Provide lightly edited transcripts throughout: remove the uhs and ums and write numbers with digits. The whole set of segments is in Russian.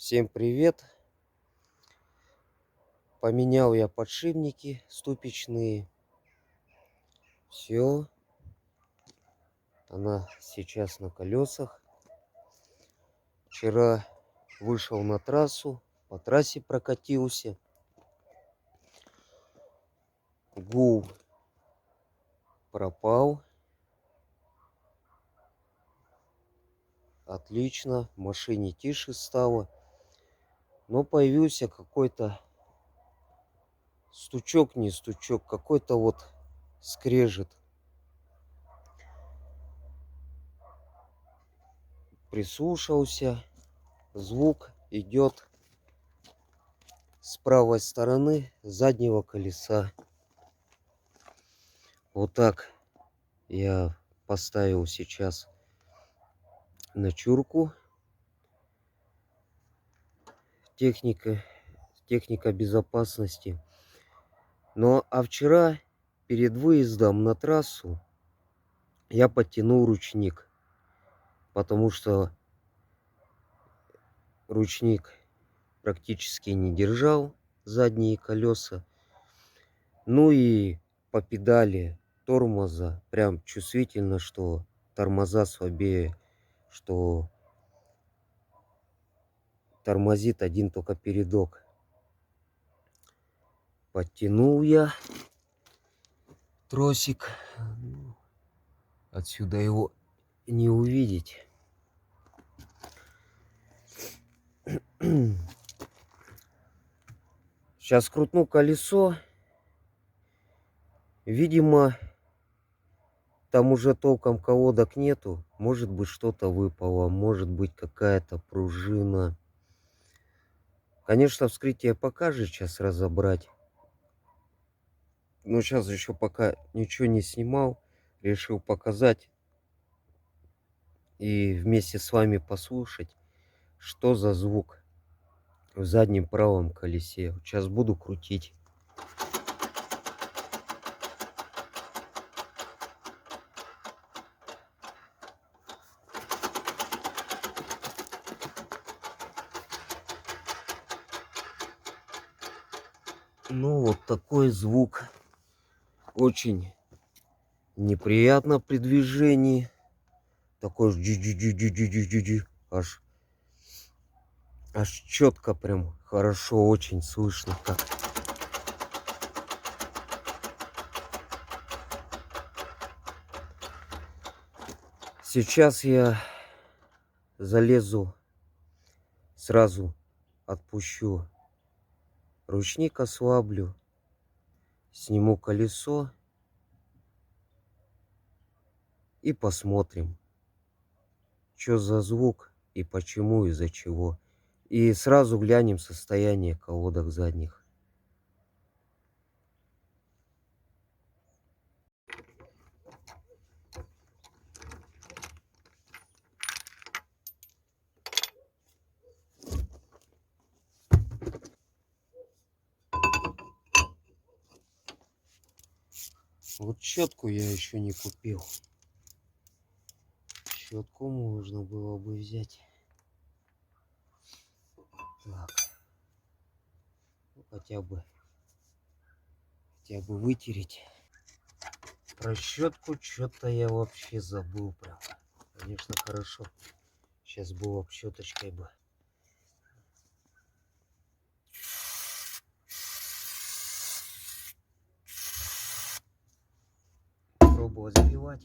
Всем привет! Поменял я подшипники ступичные. Все. Она сейчас на колесах. Вчера вышел на трассу. По трассе прокатился. Гул пропал. Отлично. В машине тише стало. Но появился какой-то стучок, не стучок. Какой-то вот скрежет. Прислушался. Звук идет с правой стороны заднего колеса. Вот так я поставил сейчас на чурку. Техника безопасности. А вчера перед выездом на трассу я подтянул ручник, потому что ручник практически не держал задние колеса. Ну и по педали тормоза прям чувствительно, что тормоза слабее, что тормозит один только передок. Подтянул я тросик. Отсюда его не увидеть. Сейчас крутну колесо. Видимо, там уже толком колодок нету. Может быть, что-то выпало. Может быть, какая-то пружина. Конечно, вскрытие покажет сейчас разобрать. Но сейчас еще пока ничего не снимал. Решил показать. И вместе с вами послушать, что за звук в заднем правом колесе. Сейчас буду крутить. Ну, вот такой звук. Очень неприятно при движении. Такой аж четко, прям хорошо, очень слышно как. Сейчас я залезу, сразу отпущу ручник, ослаблю, сниму колесо и посмотрим, что за звук и почему, из-за чего. И сразу глянем состояние колодок задних. Вот щетку я еще не купил. Щетку можно было бы взять. Так. Хотя бы вытереть. Про щетку что-то я вообще забыл прям. Конечно, хорошо. Сейчас было бы щеточкой бы. Пробовал забивать.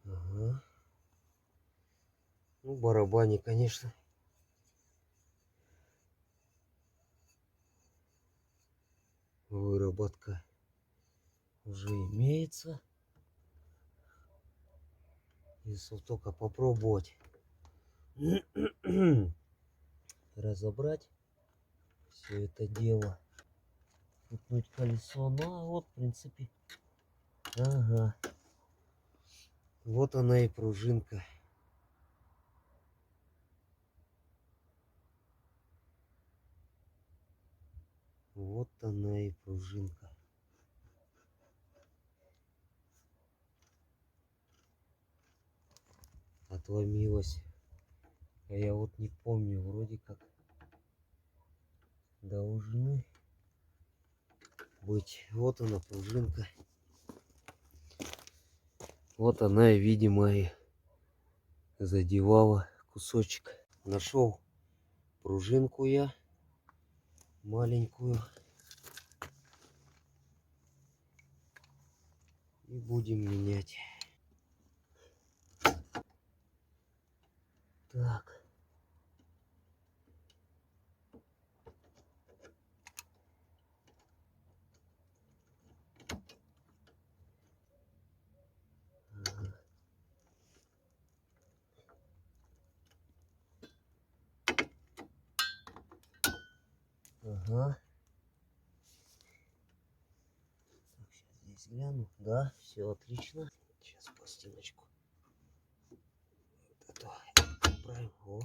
Ага. Ну, барабане, конечно. выработка уже имеется. Если только попробовать разобрать все это дело, крутнуть колесо. Ну а вот в принципе, ага, вот она и пружинка. Вот она и пружинка. Отломилась. А я вот не помню, вроде как должны быть. Вот она пружинка. Вот она, видимо, и задевала кусочек. Нашел пружинку я маленькую. И будем менять. Так. Ага. Так, сейчас здесь гляну. Да, все отлично. Сейчас пластиночку. Вот эту отправим. О,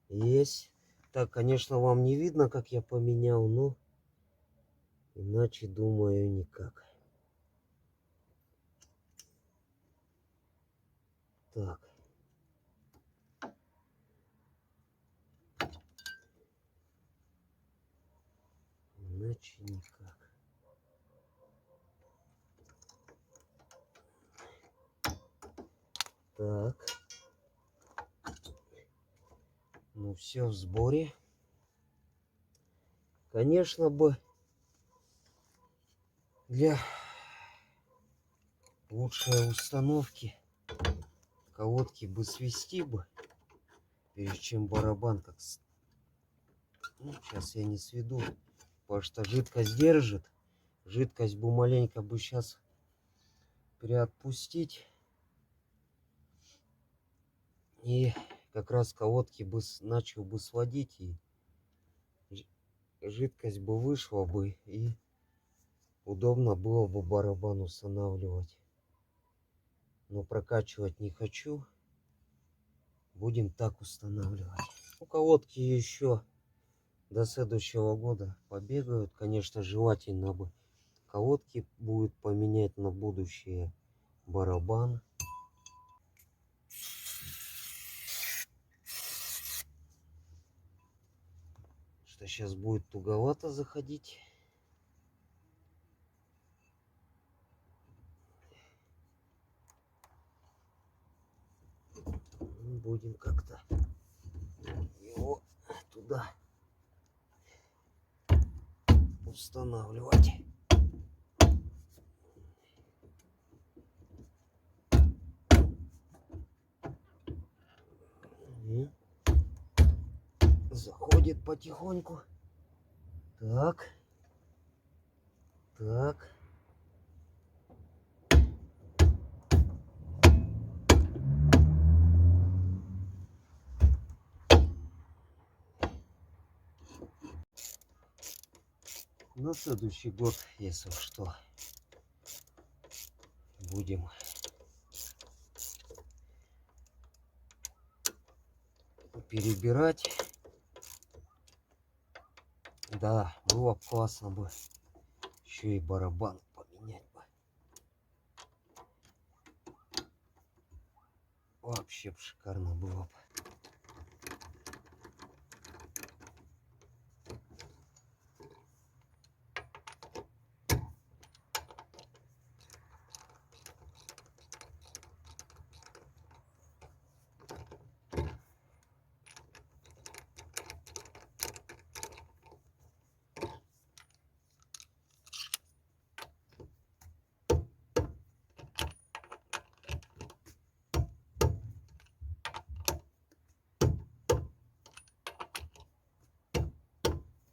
есть. Так, конечно, вам не видно, как я поменял, но иначе, думаю, никак. Так. Иначе никак. Так. Ну все в сборе. Конечно бы для лучшей установки колодки бы свести бы, прежде чем барабан как... Ну, сейчас я не сведу, потому что жидкость держит. Жидкость бы маленько бы сейчас приотпустить. И как раз колодки бы начал бы сводить, и жидкость бы вышла бы, и удобно было бы барабан устанавливать. Но прокачивать не хочу. Будем так устанавливать. Ну, колодки еще до следующего года побегают. Конечно, желательно бы колодки будет поменять на будущее барабан. Что сейчас будет туговато заходить. Будем как-то его туда устанавливать. И заходит потихоньку. Так. Так. На следующий год, если что, будем перебирать. Да, было бы классно бы еще и барабан поменять бы. Вообще бы шикарно было бы.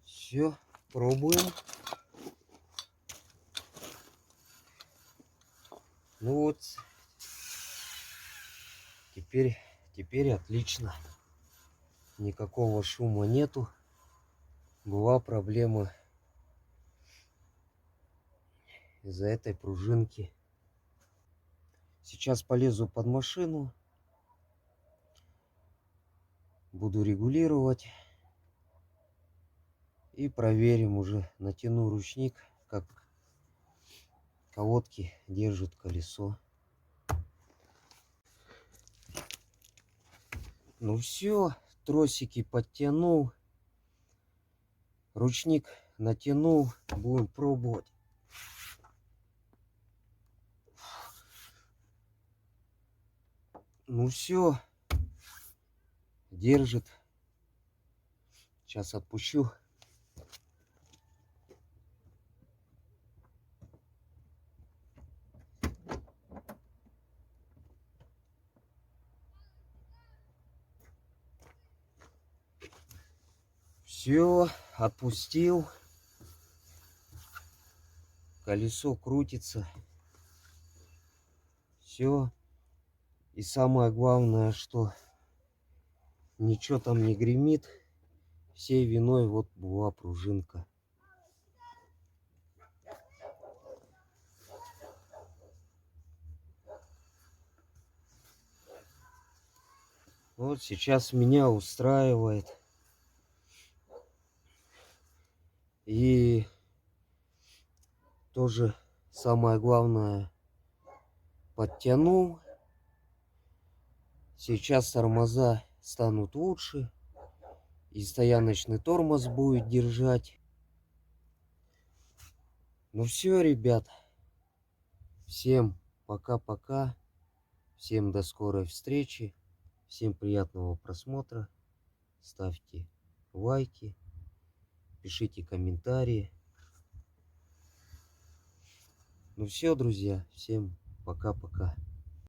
Все, пробуем. Ну вот, теперь отлично. Никакого шума нету. Была проблема из-за этой пружинки. Сейчас полезу под машину. Буду регулировать. И проверим уже. Натяну ручник, как колодки держат колесо. Ну все, тросики подтянул. Ручник натянул. Будем пробовать. Ну все, держит. Сейчас отпущу. Все, отпустил. Колесо крутится. Все. И самое главное, что ничего там не гремит. Всей виной вот была пружинка. Вот сейчас меня устраивает. И тоже самое главное, подтянул. Сейчас тормоза станут лучше. И стояночный тормоз будет держать. Ну все, ребят. Всем пока-пока. Всем до скорой встречи. Всем приятного просмотра. Ставьте лайки. Пишите комментарии. Ну все, друзья. Всем пока-пока.